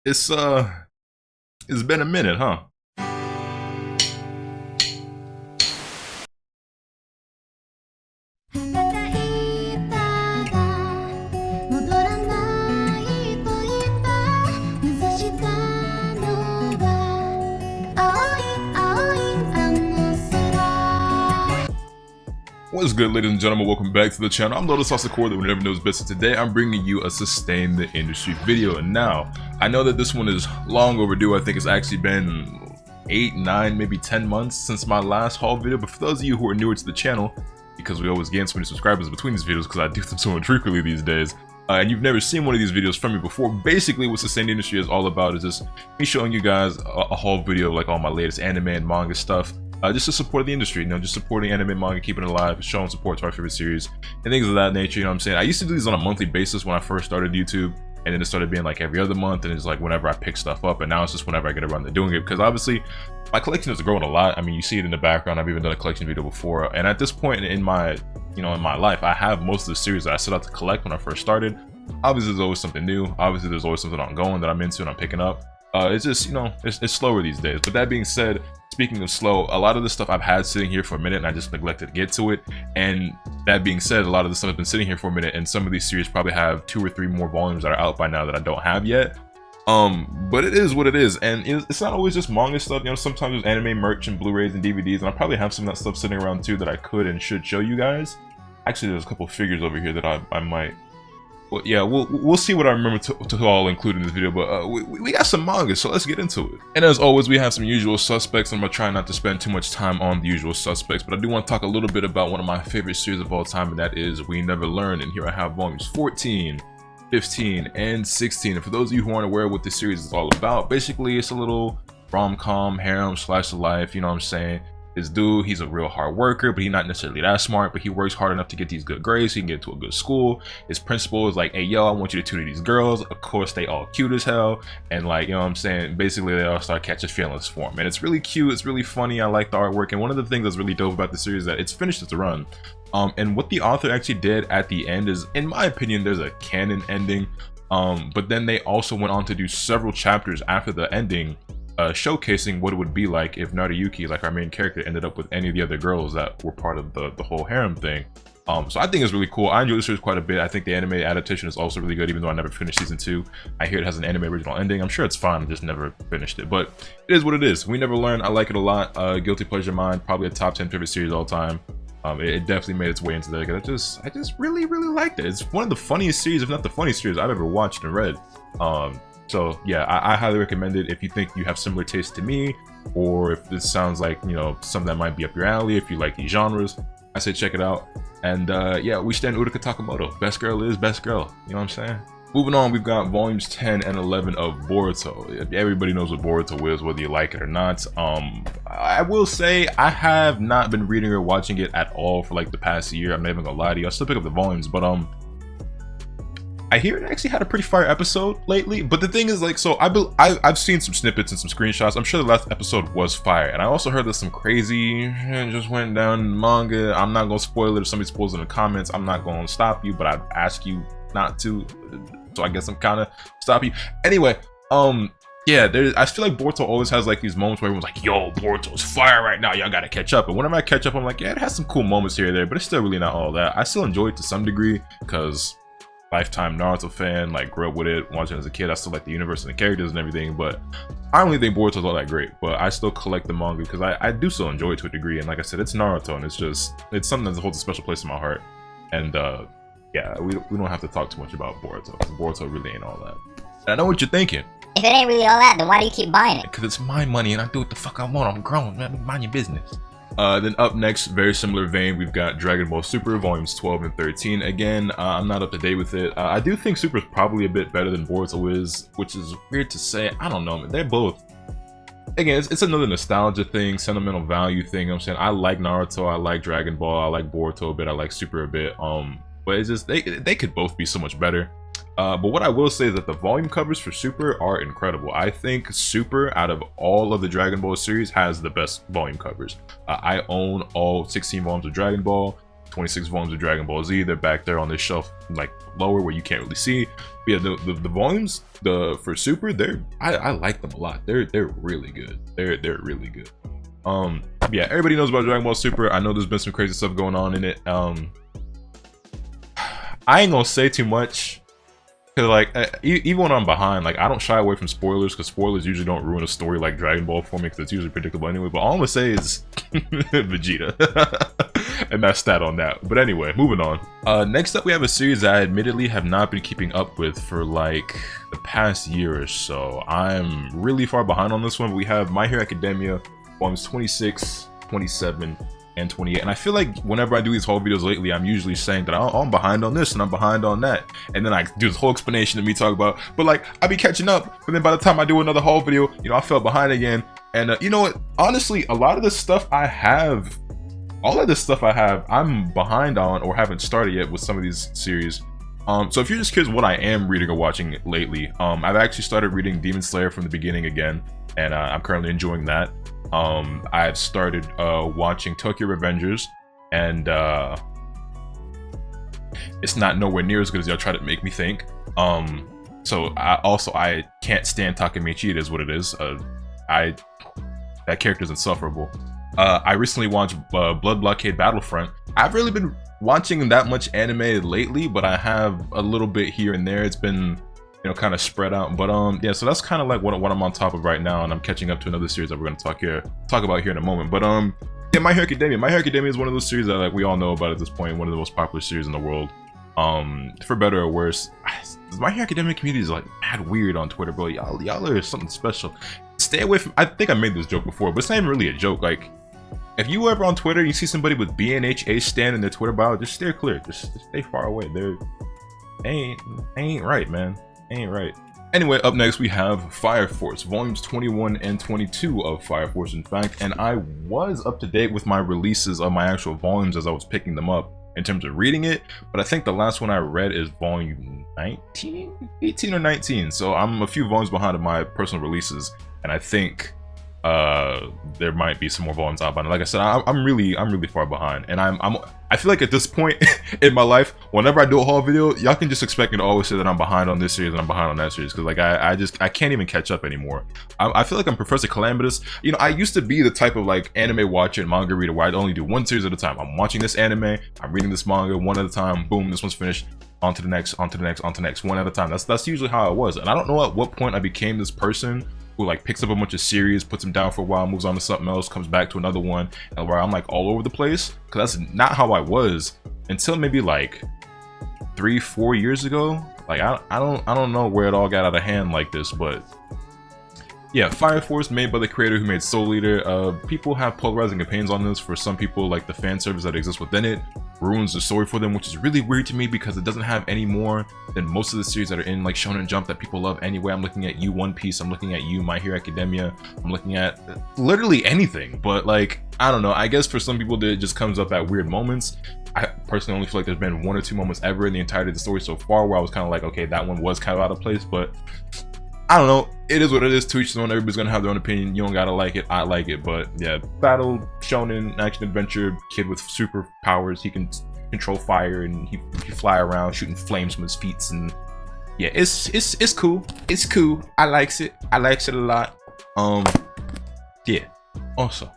It's it's been a minute, huh? What's good, ladies and gentlemen? Welcome back to the channel. I'm LotusAsakura, the one who never knows best, and today I'm bringing you a sustain the industry video. And now, I know that this one is long overdue. I think it's actually been 8, 9, maybe 10 months since my last haul video. But for those of you who are newer to the channel, because we always gain so many subscribers between these videos because I do them so much frequently these days, and you've never seen one of these videos from me before, basically what sustain the industry is all about is just me showing you guys a haul video of like all my latest anime and manga stuff. Just to support the industry, you know, just supporting anime, manga, keeping it alive, showing support to our favorite series, and things of that nature, you know what I'm saying? I used to do these on a monthly basis when I first started YouTube, and then it started being like every other month, and it's like whenever I pick stuff up, and now it's just whenever I get around to doing it, because obviously, my collection is growing a lot. I mean, you see it in the background. I've even done a collection video before, and at this point in my, in my life, I have most of the series that I set out to collect when I first started. Obviously, there's always something new. Obviously, there's always something ongoing that I'm into and I'm picking up. It's just, you know, it's slower these days. But that being said, speaking of slow, a lot of this stuff I've had sitting here for a minute and I just neglected to get to it. And that being said, a lot of this stuff has been sitting here for a minute, and some of these series probably have 2 or 3 more volumes that are out by now that I don't have yet. But it is what it is, and it's not always just manga stuff. You know, sometimes there's anime merch and Blu-rays and DVDs, and I probably have some of that stuff sitting around too that I could and should show you guys. Actually, there's a couple figures over here that I might. Well, yeah, we'll see what I remember to all include in this video, but we got some manga, so let's get into it. And as always, we have some usual suspects. I'm gonna try not to spend too much time on the usual suspects, but I do want to talk a little bit about one of my favorite series of all time, and that is We Never Learn. And here I have volumes 14, 15, and 16. And for those of you who aren't aware what this series is all about, basically it's a little rom-com, harem, slice of life, you know what I'm saying? This dude, he's a real hard worker, but he's not necessarily that smart, but he works hard enough to get these good grades so he can get to a good school. His principal is like, hey, yo, I want you to tutor these girls. Of course, they all cute as hell. And like, you know what I'm saying? Basically, they all start catching feelings for him. And it's really cute. It's really funny. I like the artwork. And one of the things that's really dope about the series is that it's finished its run. And what the author actually did at the end is, in my opinion, there's a canon ending. But then they also went on to do several chapters after the ending, showcasing what it would be like if Naruyuki, like our main character, ended up with any of the other girls that were part of the whole harem thing. So I think it's really cool. I enjoy this series quite a bit. I think the anime adaptation is also really good, even though I never finished season 2. I hear it has an anime original ending. I'm sure it's fine, I just never finished it, but it is what it is. We Never Learn. I like it a lot. Guilty pleasure of mine, probably a top 10 favorite series of all time. It definitely made its way into there because I just really liked it. It's one of the funniest series, if not the funniest series I've ever watched and read. So yeah, I highly recommend it if you think you have similar tastes to me, or if this sounds like, you know, something that might be up your alley, if you like these genres. I say check it out. And yeah, we stand Uraka Takamoto. Best girl is best girl. You know what I'm saying? Moving on, we've got volumes 10 and 11 of Borato. Everybody knows what Borato is, whether you like it or not. I will say I have not been reading or watching it at all for like the past year. I'm not even gonna lie to you. I still pick up the volumes, but I hear it actually had a pretty fire episode lately. But the thing is, like, so I've seen some snippets and some screenshots. I'm sure the last episode was fire, and I also heard that some crazy just went down in manga. I'm not gonna spoil it. If somebody spoils it in the comments, I'm not gonna stop you, but I'd ask you not to. So I guess I'm kind of stop you. Anyway, yeah, I feel like Boruto always has like these moments where everyone's like, yo, Boruto's fire right now, y'all gotta catch up. And whenever I catch up, I'm like, yeah, it has some cool moments here and there, but it's still really not all that. I still enjoy it to some degree because lifetime Naruto fan, like grew up with it, watching it as a kid. I still like the universe and the characters and everything, but I don't really think Boruto's all that great. But I still collect the manga because I do still enjoy it to a degree. And like I said, it's Naruto, and it's something that holds a special place in my heart. And yeah, we don't have to talk too much about Boruto. Boruto really ain't all that. And I know what you're thinking. If it ain't really all that, then why do you keep buying it? Because it's my money and I do what the fuck I want. I'm grown, man. Mind your business. Then up next, very similar vein, we've got Dragon Ball Super volumes 12 and 13. Again, I'm not up to date with it. I do think Super is probably a bit better than Boruto is, which is weird to say. I don't know, man. They're both. Again, it's another nostalgia thing, sentimental value thing. I'm saying I like Naruto, I like Dragon Ball, I like Boruto a bit, I like Super a bit. But it's just they could both be so much better. But what I will say is that the volume covers for Super are incredible. I think Super, out of all of the Dragon Ball series, has the best volume covers. I own all 16 volumes of Dragon Ball. 26 volumes of Dragon Ball Z. They're back there on this shelf, like lower where you can't really see. But yeah, the volumes for Super, I like them a lot. They're really good. They're really good. Yeah, everybody knows about Dragon Ball Super. I know there's been some crazy stuff going on in it. I ain't gonna say too much. Cause like even when I'm behind, like I don't shy away from spoilers, because spoilers usually don't ruin a story like Dragon Ball for me, because it's usually predictable anyway. But all I'm gonna say is Vegeta, and that's that on that. But anyway, moving on. Next up, we have a series that I admittedly have not been keeping up with for like the past year or so. I'm really far behind on this one. We have My Hero Academia, volumes 26, 27. And 28, and I feel like whenever I do these haul videos lately, I'm usually saying that I'm behind on this and I'm behind on that, and then I do this whole explanation of me talk about, but like I be catching up, but then by the time I do another haul video, you know, I fell behind again. And you know what, honestly, a lot of this stuff I have, I'm behind on or haven't started yet with some of these series. So if you're just curious what I am reading or watching lately, I've actually started reading Demon Slayer from the beginning again, and I'm currently enjoying that. I've started watching Tokyo Revengers, and it's not nowhere near as good as y'all try to make me think. So I can't stand Takemichi. It is what it is. That character is insufferable. I recently watched Blood Blockade Battlefront. I've really been watching that much anime lately, but I have a little bit here and there. It's been, you know, kind of spread out. But yeah, so that's kind of like what I'm on top of right now, and I'm catching up to another series that we're going to talk about here in a moment. But yeah, My Hero Academia. My Hero Academia is one of those series that like we all know about at this point. One of the most popular series in the world. For better or worse, My Hero Academia community is like mad weird on Twitter, bro. Y'all are something special. Stay away from. I think I made this joke before, but it's not even really a joke. Like, if you ever on Twitter, you see somebody with BNHA stand in their Twitter bio, just steer clear. Just stay far away. They ain't right, man. Ain't right. Anyway, up next we have Fire Force, volumes 21 and 22 of Fire Force, in fact, and I was up to date with my releases of my actual volumes as I was picking them up in terms of reading it, but I think the last one I read is volume 19, 18 or 19, so I'm a few volumes behind of my personal releases, and I think there might be some more volumes out, but like I said, I'm really far behind, and I feel like at this point in my life, whenever I do a haul video, y'all can just expect me to always say that I'm behind on this series and I'm behind on that series, because like I can't even catch up anymore. I feel like I'm Professor Calamitous. You know, I used to be the type of like anime watcher and manga reader where I'd only do one series at a time. I'm watching this anime, I'm reading this manga one at a time, boom, this one's finished, on to the next, on to the next, on to the next, one at a time. That's usually how it was, and I don't know at what point I became this person who like picks up a bunch of series, puts them down for a while, moves on to something else, comes back to another one, and where I'm like all over the place, because that's not how I was until maybe like 3-4 years ago. Like I don't know where it all got out of hand like this, but yeah, Fire Force, made by the creator who made Soul Eater. People have polarizing opinions on this. For some people, like the fan service that exists within it ruins the story for them, which is really weird to me because it doesn't have any more than most of the series that are in like Shonen Jump that people love anyway. I'm looking at you, One Piece, I'm looking at you, My Hero Academia, I'm looking at literally anything. But like, I don't know, I guess for some people it just comes up at weird moments. I personally only feel like there's been 1 or 2 moments ever in the entirety of the story so far where I was kind of like, okay, that one was kind of out of place, but I don't know, it is what it is. To each his own. Everybody's gonna have their own opinion. You don't gotta like it, I like it. But yeah, battle shonen action adventure kid with superpowers. He can control fire and he fly around shooting flames from his feet, and yeah, it's cool. It's cool. I likes it. I likes it a lot. Yeah. Also,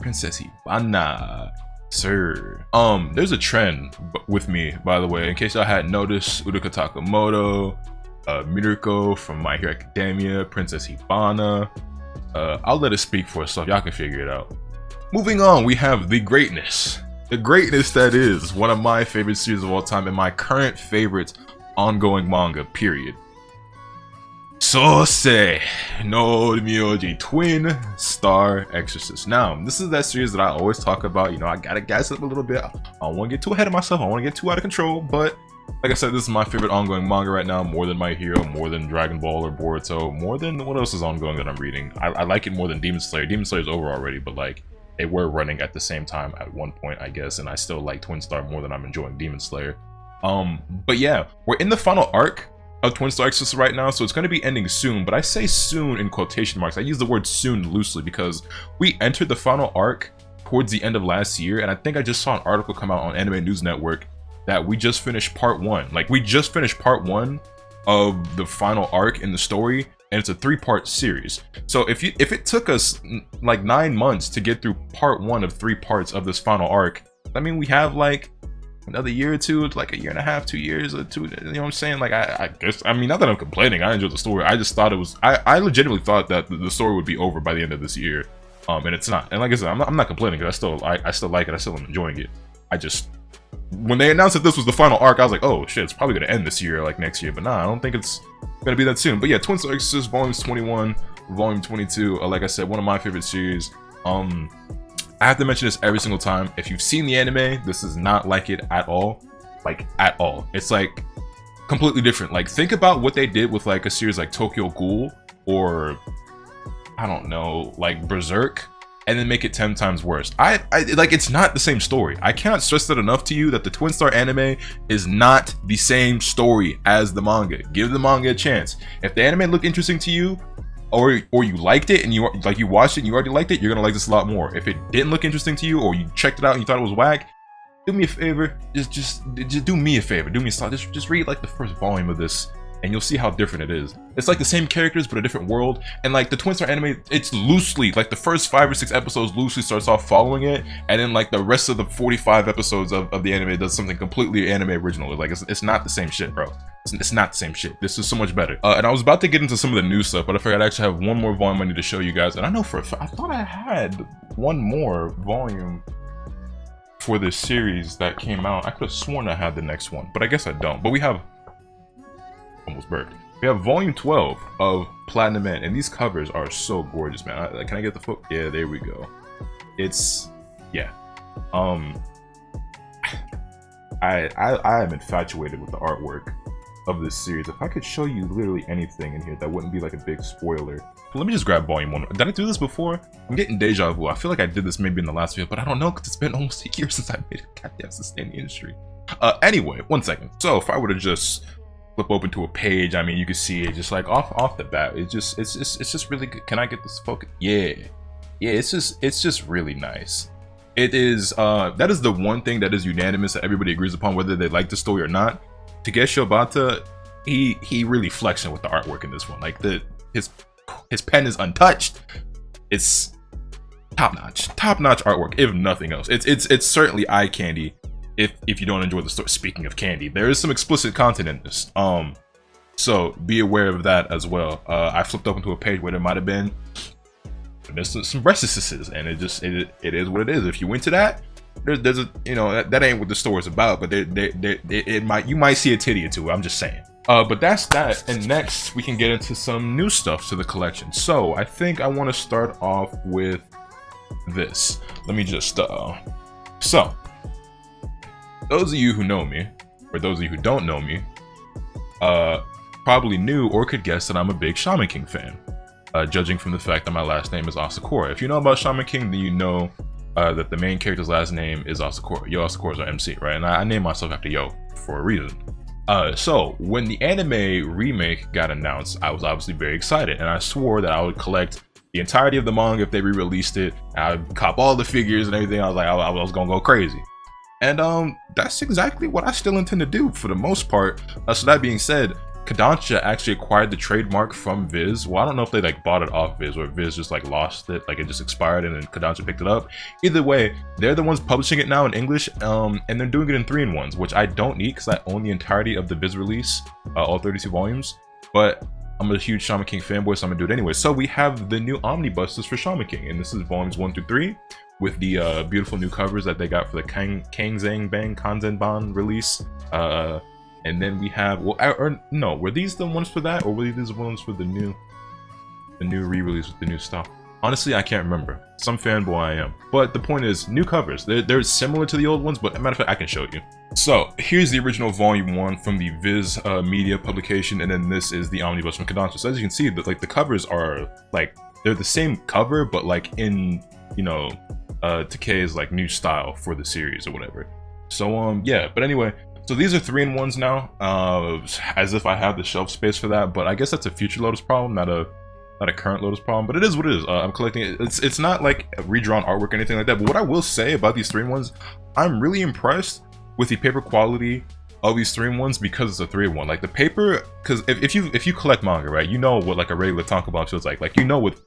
Princess Hibana, sir. There's a trend with me, by the way, in case y'all hadn't noticed. Uruka Takamoto, Miruko from My Hero Academia, Princess Hibana. I'll let it speak for itself. Y'all can figure it out. Moving on, we have the greatness. The greatness that is one of my favorite series of all time and my current favorite ongoing manga, period. Sosei no Myoji, Twin Star Exorcist. Now, this is that series that I always talk about. You know, I gotta gas up a little bit. I don't want to get too ahead of myself. I don't want to get too out of control, but like I said, this is my favorite ongoing manga right now, more than My Hero, more than Dragon Ball or Borato, more than what else is ongoing that I'm reading. I like it more than Demon Slayer. Demon Slayer's over already, but like, they were running at the same time at one point, I guess, and I still like Twin Star more than I'm enjoying Demon Slayer. But yeah, we're in the final arc of Twin Star Exorcist right now, so it's going to be ending soon, but I say soon in quotation marks. I use the word soon loosely because we entered the final arc towards the end of last year, and I think I just saw an article come out on Anime News Network that we just finished part 1. Like, we just finished part 1 of the final arc in the story, and it's a 3-part series. So if it took us like 9 months to get through part 1 of 3 parts of this final arc, I mean, we have like another year or two, like a year and a half, 2 years or 2, you know what I'm saying? Like, I guess, I mean, not that I'm complaining, I enjoyed the story. I just thought it was, I legitimately thought that the story would be over by the end of this year. And it's not. And like I said, I'm not complaining, because I still like it, I still am enjoying it. I just, when they announced that this was the final arc, I was like, oh shit, it's probably gonna end this year, like next year. But nah, I don't think it's gonna be that soon. But yeah, Twin Star Exorcist Volumes 21, Volume 22, like I said, one of my favorite series. I have to mention this every single time. If you've seen the anime, this is not like it at all. Like, at all. It's like completely different. Like, think about what they did with like a series like Tokyo Ghoul, or I don't know, like Berserk, and then make it 10 times worse. I like, it's not the same story. I cannot stress that enough to you, that the Twin Star anime is not the same story as the manga. Give the manga a chance. If the anime looked interesting to you, or you liked it and you watched it and you already liked it, you're gonna like this a lot more. If it didn't look interesting to you, or you checked it out and you thought it was whack, do me a favor, just do me a favor, do me a solid, just read like the first volume of this, and you'll see how different it is. It's like the same characters, but a different world. And like the Twin Star anime, it's loosely, like the first 5 or 6 episodes loosely starts off following it, and then like the rest of the 45 episodes of the anime does something completely anime original. Like, it's not the same shit, bro. It's not the same shit. This is so much better. And I was about to get into some of the new stuff, but I figured I actually have one more volume I need to show you guys. And I know for a fact, I thought I had one more volume for this series that came out. I could have sworn I had the next one, but I guess I don't. But we have, almost burped. We have volume 12 of Platinum Man, and these covers are so gorgeous, man. Can I get the foot? Yeah, there we go. It's, yeah. I am infatuated with the artwork of this series. If I could show you literally anything in here, that wouldn't be like a big spoiler. But let me just grab volume 1. Did I do this before? I'm getting deja vu. I feel like I did this maybe in the last video, but I don't know, because it's been almost a year since I made a goddamn sustain the industry. Anyway, 1 second. So if I were to just flip open to a page, I mean, you can see it just like off the bat. It's just really good. Can I get this focus? Yeah, it's just really nice. It is that is the one thing that is unanimous, that everybody agrees upon, whether they like the story or not. Takeshi Obata, he really flexing with the artwork in this one. Like, his pen is untouched. It's top notch artwork, if nothing else. It's certainly eye candy if you don't enjoy the story. Speaking of candy, there is some explicit content in this, so be aware of that as well. I flipped open to a page where there might have been some breast assistance, and it is what it is. If you into that, there's a, you know, that ain't what the story is about, but you might see a titty or two. I'm just saying. But that's that, and next we can get into some new stuff to the collection. So I think I want to start off with this. Let me just so those of you who know me, or those of you who don't know me, probably knew or could guess that I'm a big Shaman King fan, judging from the fact that my last name is Asakura. If you know about Shaman King, then you know that the main character's last name is Asakura. Yo Asakura is our MC, right? And I named myself after Yo for a reason. So when the anime remake got announced, I was obviously very excited, and I swore that I would collect the entirety of the manga if they re-released it. I'd cop all the figures and everything. I was like, I was gonna go crazy. And that's exactly what I still intend to do for the most part. So that being said, Kodansha actually acquired the trademark from Viz. Well, I don't know if they like bought it off Viz, or Viz just like lost it, like it just expired and then Kodansha picked it up. Either way, they're the ones publishing it now in English, and they're doing it in 3-in-1s, which I don't need because I own the entirety of the Viz release, all 32 volumes. But I'm a huge Shaman King fanboy, so I'm gonna do it anyway. So we have the new omnibuses for Shaman King, and this is volumes 1 through 3. With the beautiful new covers that they got for the Kangzang Bang Kanzenban release. And then we have, well, or no, were these the ones for that, or were these the ones for the new re-release with the new stuff? Honestly, I can't remember. Some fanboy I am. But the point is, new covers. They're similar to the old ones, but as a matter of fact, I can show you. So here's the original volume 1 from the Viz Media publication, and then this is the omnibus from Kodansha. So as you can see, that like the covers are like, they're the same cover, but like in, you know, Takei's like new style for the series or whatever. So yeah, but anyway, so these are 3-in-1s now, as if I have the shelf space for that, but I guess that's a future Lotus problem, not a not a current Lotus problem, but it is what it is. I'm collecting it. It's not like redrawn artwork or anything like that. But what I will say about these 3-in-1s, I'm really impressed with the paper quality of these 3-in-1s because it's a 3-in-1. Like the paper, because if you collect manga, right, you know what like a regular tankobon feels like. Like you know what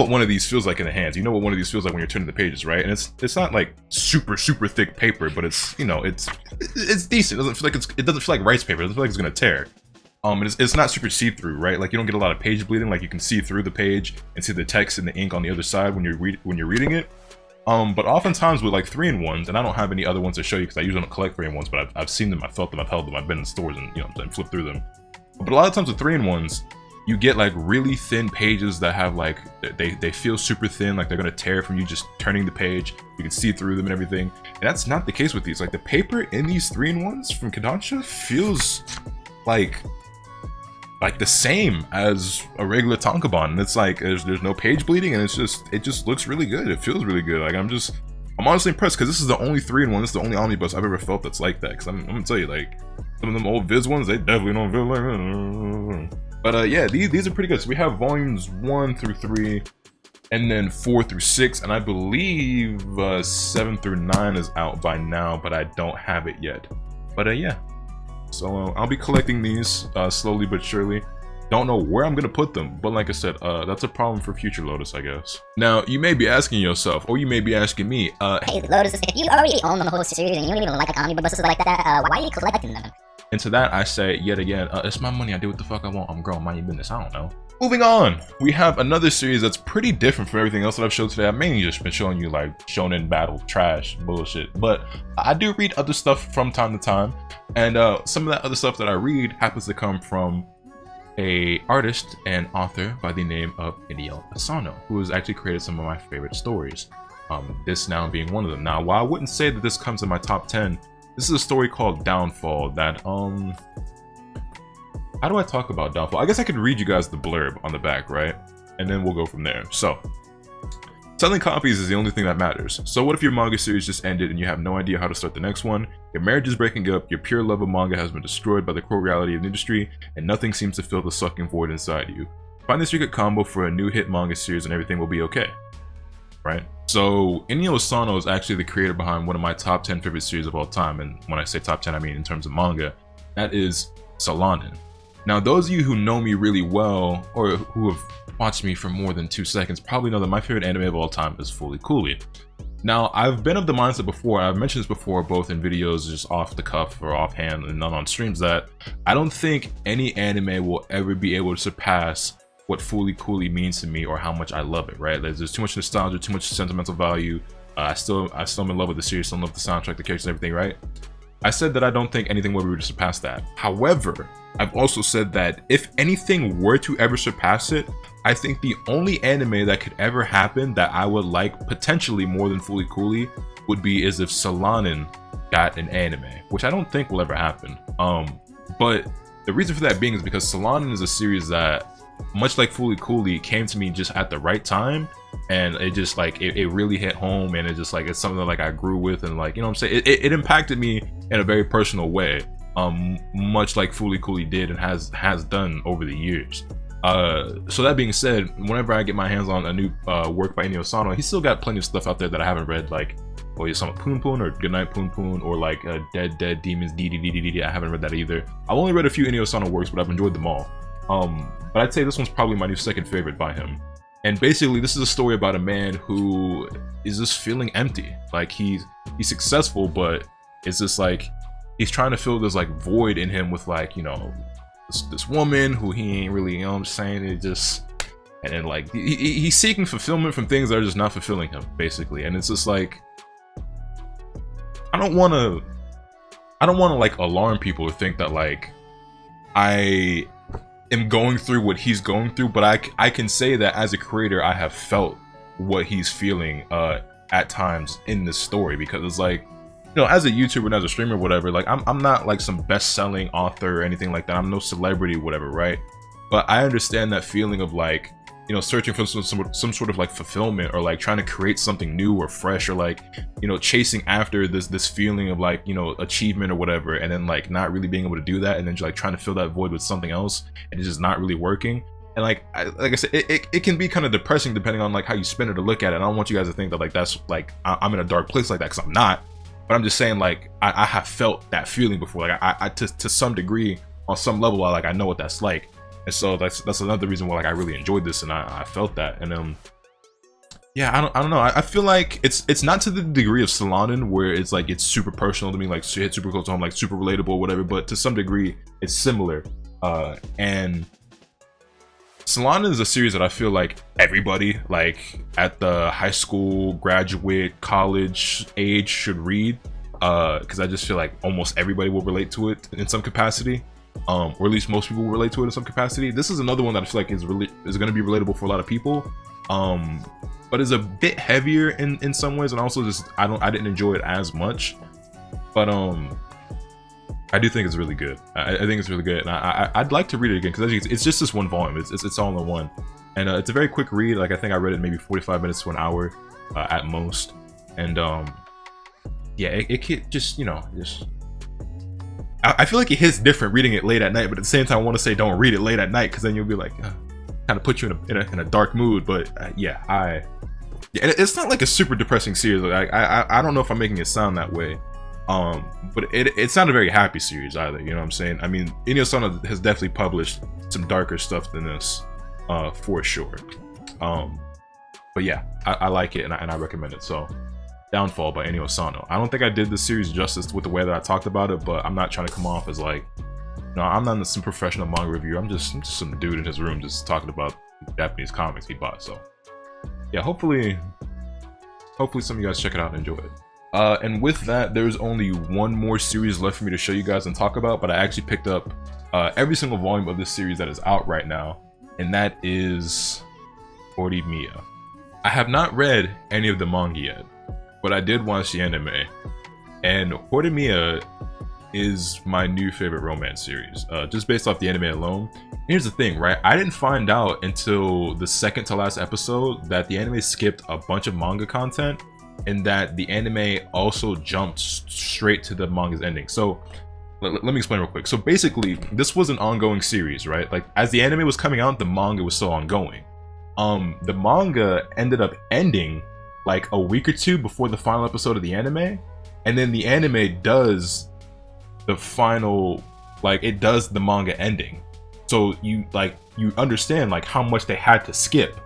one of these feels like in the hands. You know what one of these feels like when you're turning the pages, right? And it's not like super thick paper, but it's, you know, it's decent. It doesn't feel like it doesn't feel like rice paper. It doesn't feel like it's gonna tear. It's not super see-through, right? Like you don't get a lot of page bleeding. Like you can see through the page and see the text and the ink on the other side when you're reading it. But oftentimes with like 3-in-1s, and I don't have any other ones to show you because I usually don't collect 3-in-1s, but I've seen them, I've felt them, I've held them, I've been in stores and, you know, and flipped through them. But a lot of times with 3-in-1s, you get like really thin pages that have like, they feel super thin, like they're gonna tear from you just turning the page. You can see through them and everything. And that's not the case with these. Like the paper in these 3-in-1s from Kodansha feels like the same as a regular tankobon, and it's like there's no page bleeding, and it just looks really good. It feels really good. Like I'm honestly impressed because this is the only 3-in-1. This is the only omnibus I've ever felt that's like that. Because I'm gonna tell you, like some of them old Viz ones, they definitely don't feel like that. But yeah, these are pretty good. So we have volumes 1 through 3, and then 4 through 6, and I believe 7 through 9 is out by now, but I don't have it yet. But yeah. So I'll be collecting these slowly but surely. Don't know where I'm gonna put them, but like I said, that's a problem for future Lotus, I guess. Now, you may be asking yourself, or you may be asking me, hey Lotus, if you already own the whole series and you don't even like omnibuses like that, why are you collecting them? And to that I say, yet again, it's my money, I do what the fuck I want, I'm grown, mind your business, I don't know. Moving on, we have another series that's pretty different from everything else that I've showed today. I've mainly just been showing you like shonen battle trash bullshit, but I do read other stuff from time to time, and some of that other stuff that I read happens to come from a artist and author by the name of Inio Asano, who has actually created some of my favorite stories. This now being one of them. Now, while I wouldn't say that this comes in my top 10, this is a story called Downfall that how do I talk about Downfall? I guess I could read you guys the blurb on the back, right? And then we'll go from there. So, selling copies is the only thing that matters. So what if your manga series just ended and you have no idea how to start the next one? Your marriage is breaking up, your pure love of manga has been destroyed by the cruel reality of the industry, and nothing seems to fill the sucking void inside you. Find the secret combo for a new hit manga series and everything will be okay. Right? So, Inio Asano is actually the creator behind one of my top 10 favorite series of all time, and when I say top 10, I mean in terms of manga. That is Solanin. Now, those of you who know me really well, or who have watched me for more than 2 seconds, probably know that my favorite anime of all time is Fooly Cooly. Now, I've been of the mindset before, I've mentioned this before, both in videos just off the cuff or offhand and none on streams, that I don't think any anime will ever be able to surpass what Fooly Cooly means to me or how much I love it, right? There's too much nostalgia, too much sentimental value. I still am in love with the series, still love the soundtrack, the characters, everything, right? I said that I don't think anything will be able to surpass that. However, I've also said that if anything were to ever surpass it, I think the only anime that could ever happen that I would like potentially more than Fooly Cooly would be as if Solanin got an anime, which I don't think will ever happen. But the reason for that being is because Solanin is a series that, much like Fooly Cooly, came to me just at the right time, and it just like it really hit home, and it just like it's something that like I grew with, and like, you know what I'm saying, it impacted me in a very personal way, much like Fooly Cooly did and has done over the years. So that being said, whenever I get my hands on a new work by Inio Asano, he's still got plenty of stuff out there that I haven't read, like Oyasama Poon Poon or Goodnight Poon Poon, or like Dead Demons DDDDD. I haven't read that either. I've only read a few Inio Asano works, but I've enjoyed them all. But I'd say this one's probably my new second favorite by him. And basically, this is a story about a man who is just feeling empty. Like he's successful, but it's just like he's trying to fill this like void in him with like, you know, this woman who he ain't really, you know what I'm saying, it just, and then like he's seeking fulfillment from things that are just not fulfilling him, basically. And it's just like, I don't want to like alarm people or think that like I am going through what he's going through, but I can say that as a creator, I have felt what he's feeling at times in this story, because it's like, you know, as a YouTuber and as a streamer, whatever, like I'm not like some best-selling author or anything like that. I'm no celebrity, whatever, right? But I understand that feeling of like, you know, searching for some sort of like fulfillment, or like trying to create something new or fresh, or like, you know, chasing after this feeling of like, you know, achievement or whatever, and then like not really being able to do that, and then just like trying to fill that void with something else, and it's just not really working. And like I said, it can be kind of depressing depending on like how you spin it or look at it. And I don't want you guys to think that like that's like I'm in a dark place like that, because I'm not. But I'm just saying, like, I have felt that feeling before. Like I to some degree, on some level, I know what that's like. And so that's another reason why like I really enjoyed this, and I felt that. And yeah, I don't know. I feel like it's not to the degree of Solanin where it's like it's super personal to me, like it's super close to home, like super relatable, whatever. But to some degree, it's similar. And Solanin is a series that I feel like everybody, like at the high school, graduate, college age, should read, because I just feel like almost everybody will relate to it in some capacity, or at least most people will relate to it in some capacity. This is another one that I feel like is going to be relatable for a lot of people, but is a bit heavier in some ways, and also just I didn't enjoy it as much, but I do think it's really good. I think it's really good, and I'd like to read it again, because it's just this one volume. It's all in one, and it's a very quick read. Like I think I read it maybe 45 minutes to an hour at most, and yeah, it could just, you know, just I feel like it hits different reading it late at night, but at the same time I want to say don't read it late at night, because then you'll be like kind of put you in a dark mood. But yeah, it's not like a super depressing series. Like I don't know if I'm making it sound that way. But it's not a very happy series either, you know what I'm saying? I mean, Inuyasha has definitely published some darker stuff than this, for sure. But yeah, I like it, and I recommend it. So, Downfall by Inuyasha. I don't think I did this series justice with the way that I talked about it, but I'm not trying to come off as like, no, I'm not some professional manga reviewer. I'm just some dude in his room just talking about Japanese comics he bought. So, yeah, hopefully some of you guys check it out and enjoy it. And with that, there's only one more series left for me to show you guys and talk about, but I actually picked up every single volume of this series that is out right now, and that is Horimiya. I have not read any of the manga yet, but I did watch the anime, and Horimiya is my new favorite romance series, just based off the anime alone. Here's the thing, right? I didn't find out until the second to last episode that the anime skipped a bunch of manga content, and that the anime also jumped straight to the manga's ending. So let me explain real quick. So basically, this was an ongoing series, right? Like as the anime was coming out, the manga was still ongoing. The manga ended up ending like a week or two before the final episode of the anime, and then the anime does the final, like it does the manga ending. So you understand like how much they had to skip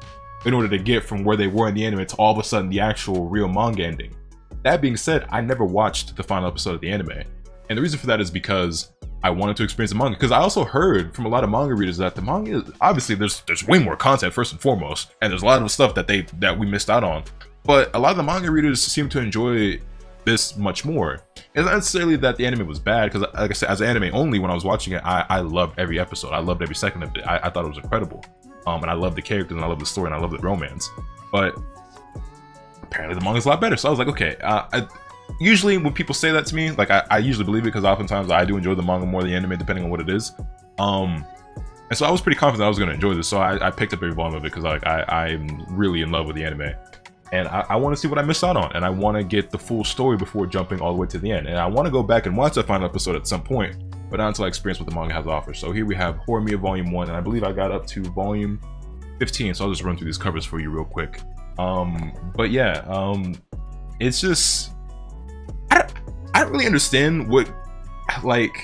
in order to get from where they were in the anime to all of a sudden the actual real manga ending. That being said, I never watched the final episode of the anime, and the reason for that is because I wanted to experience the manga, because I also heard from a lot of manga readers that the manga is, obviously there's way more content first and foremost, and there's a lot of stuff that we missed out on, but a lot of the manga readers seem to enjoy this much more. It's not necessarily that the anime was bad, because like I said, as an anime only, when I was watching it, I loved every episode. I loved every second of it. I thought it was incredible. And I love the characters, and I love the story, and I love the romance. But apparently the manga's a lot better. So I was like, okay. Usually when people say that to me, like I usually believe it, because oftentimes I do enjoy the manga more than the anime, depending on what it is. And so I was pretty confident I was going to enjoy this. So I picked up every volume of it, because like I'm really in love with the anime, and I want to see what I missed out on, and I want to get the full story before jumping all the way to the end. And I want to go back and watch that final episode at some point, but not until I experience what the manga has to offer. So here we have Horimiya Volume 1, and I believe I got up to Volume 15, so I'll just run through these covers for you real quick. But yeah, it's just, I don't really understand what, like,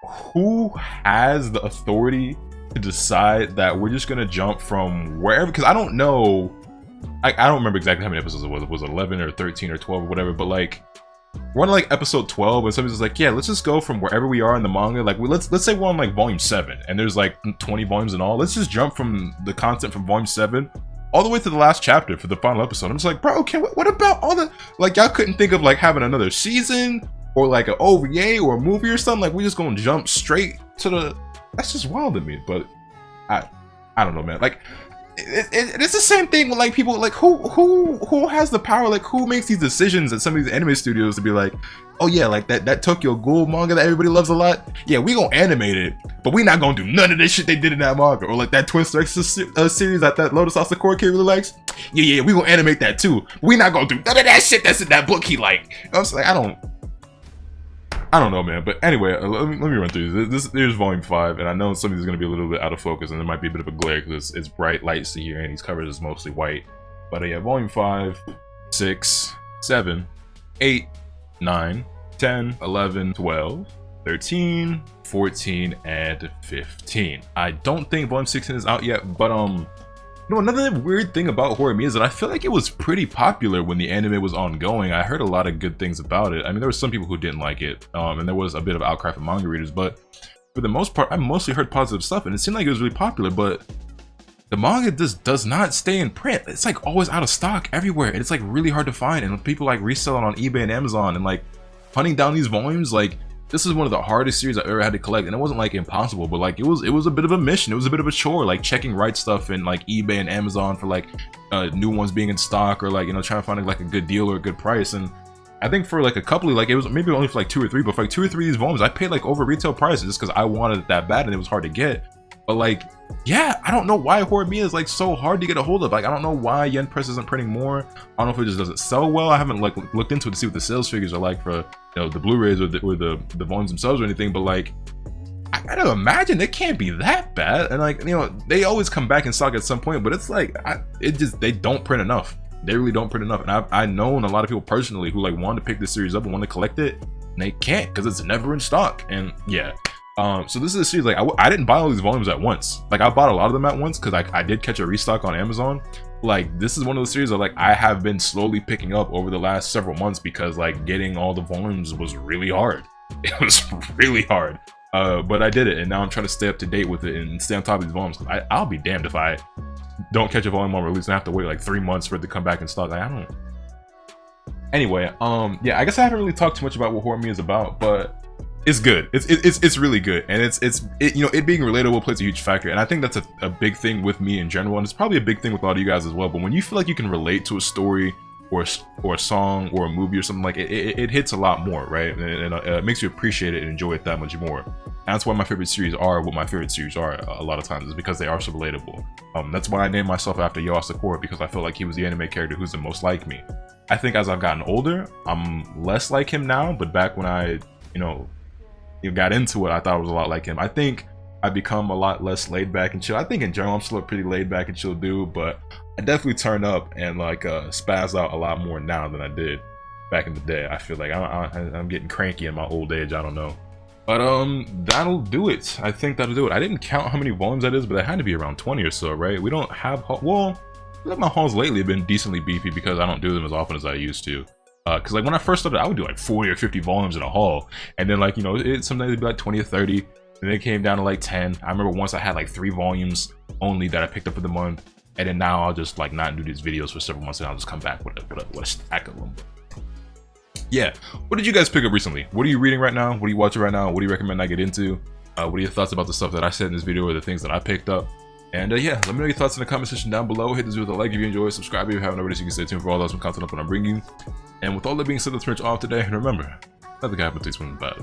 who has the authority to decide that we're just gonna jump from wherever, because I don't know, I don't remember exactly how many episodes it was. It was 11 or 13 or 12 or whatever, but like, we're on like episode 12, and somebody's just like, yeah, let's just go from wherever we are in the manga. Like, let's say we're on like volume 7, and there's like 20 volumes in all. Let's just jump from the content from volume 7 all the way to the last chapter for the final episode. I'm just like, bro, okay, what about all the, like, y'all couldn't think of like having another season or like an OVA or a movie or something? Like, we just gonna jump straight to the, that's just wild to me. But I don't know, man. Like, it's the same thing with like people, like who has the power, like who makes these decisions at some of these anime studios to be like, oh yeah, like that Tokyo Ghoul manga that everybody loves a lot, yeah, we gonna animate it, but we not gonna do none of this shit they did in that manga. Or like that Twin Strikes series that LotusAsakura kid really likes, yeah, we gonna animate that too, but we not gonna do none of that shit that's in that book he like. I'm just like, I don't know, man. But anyway, let me run through this. There's volume 5, and I know some of these are going to be a little bit out of focus, and there might be a bit of a glare because it's bright lights here, and these covers is mostly white. But yeah, volume 5, 6, 7, 8, 9, 10, 11, 12, 13, 14, and 15. I don't think volume 16 is out yet, but you know, another weird thing about Horror Me is that I feel like it was pretty popular when the anime was ongoing. I heard a lot of good things about it. I mean, there were some people who didn't like it, and there was a bit of outcry from manga readers, but for the most part, I mostly heard positive stuff, and it seemed like it was really popular, but the manga just does not stay in print. It's like always out of stock everywhere, and it's like really hard to find, and people like resell it on eBay and Amazon, and like hunting down these volumes, like this is one of the hardest series I've ever had to collect, and it wasn't like impossible, but like it was a bit of a mission. It was a bit of a chore, like checking right stuff in like eBay and Amazon for like new ones being in stock, or like, you know, trying to find like a good deal or a good price. And I think for like a couple of, like, it was maybe only for like 2 or 3, but for like 2 or 3 of these volumes I paid like over retail prices just because I wanted it that bad and it was hard to get. But like, yeah, I don't know why Horror Me is like so hard to get a hold of. Like, I don't know why Yen Press isn't printing more. I don't know if it just doesn't sell well. I haven't like looked into it to see what the sales figures are like for, you know, the Blu-rays or the volumes themselves or anything. But like, I gotta imagine it can't be that bad. And like, you know, they always come back in stock at some point, but it's like, they don't print enough. They really don't print enough. And I've known a lot of people personally who like wanted to pick this series up and want to collect it, and they can't because it's never in stock. And yeah. So this is a series, like, I didn't buy all these volumes at once. Like, I bought a lot of them at once because I did catch a restock on Amazon. Like, this is one of those series that like I have been slowly picking up over the last several months because like getting all the volumes was really hard. It was really hard. But I did it, and now I'm trying to stay up to date with it and stay on top of these volumes. I'll be damned if I don't catch a volume on release and I have to wait like 3 months for it to come back in stock. Like, I don't. Anyway, yeah, I guess I haven't really talked too much about what Horror Me is about, but it's good. It's really good, and it, you know, it being relatable plays a huge factor, and I think that's a big thing with me in general, and it's probably a big thing with a lot of you guys as well. But when you feel like you can relate to a story or a song or a movie or something, like it hits a lot more, right? And it makes you appreciate it and enjoy it that much more. And that's why my favorite series are what my favorite series are a lot of times, is because they are so relatable. That's why I named myself after LotusAsakura, because I felt like he was the anime character who's the most like me. I think as I've gotten older, I'm less like him now, but back when I, you know, got into it, I thought it was a lot like him. I think I've become a lot less laid back and chill. I think in general I'm still a pretty laid back and chill dude, but I definitely turn up and like spaz out a lot more now than I did back in the day. I feel like I'm getting cranky in my old age. I don't know, but that'll do it. I think that'll do it. I didn't count how many volumes that is, but it had to be around 20 or so, right? We don't have well, like my hauls lately have been decently beefy because I don't do them as often as I used to. Because like when I first started, I would do like 40 or 50 volumes in a haul, and then like, you know, sometimes it'd be like 20 or 30, and then it came down to like 10. I remember once I had like 3 volumes only that I picked up for the month, and then now I'll just like not do these videos for several months, and I'll just come back with a stack of them. Yeah, what did you guys pick up recently? What are you reading right now? What are you watching right now? What do you recommend I get into? What are your thoughts about the stuff that I said in this video, or the things that I picked up? And yeah, let me know your thoughts in the comment section down below. Hit this video with a like if you enjoy, subscribe if you haven't already so you can stay tuned for all the awesome content up when I bring you. And with all that being said, let's finish off today. And remember, nothing happens to you when bad.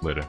Later.